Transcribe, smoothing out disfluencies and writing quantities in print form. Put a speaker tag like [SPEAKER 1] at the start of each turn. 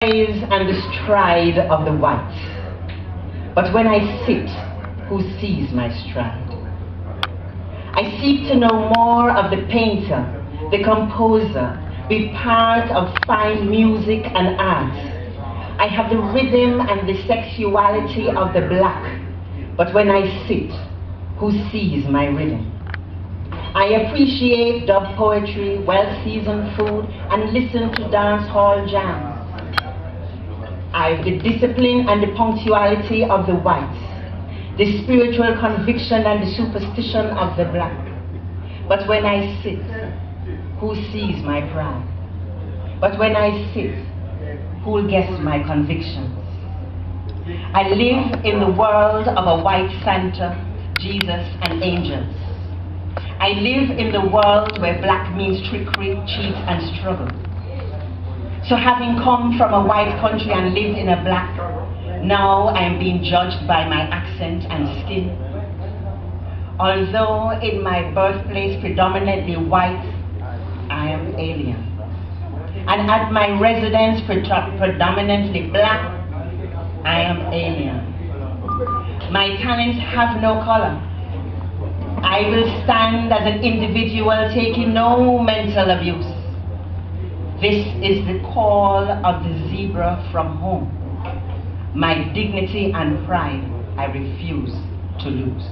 [SPEAKER 1] And the stride of the white. But when I sit, who sees my stride? I seek to know more of the painter, the composer, be part of fine music and art. I have the rhythm and the sexuality of the black. But when I sit, who sees my rhythm? I appreciate dub poetry, well-seasoned food, and listen to dance hall jams. I've the discipline and the punctuality of the whites, the spiritual conviction and the superstition of the black. But when I sit, who sees my pride? But when I sit, who'll guess my convictions? I live in the world of a white Santa, Jesus, and angels. I live in the world where black means trickery, cheat, and struggle. So having come from a white country and lived in a black, now I am being judged by my accent and skin. Although in my birthplace predominantly white, I am alien. And at my residence predominantly black, I am alien. My talents have no color. I will stand as an individual taking no mental abuse. This is the call of the zebra from home. My dignity and pride I refuse to lose.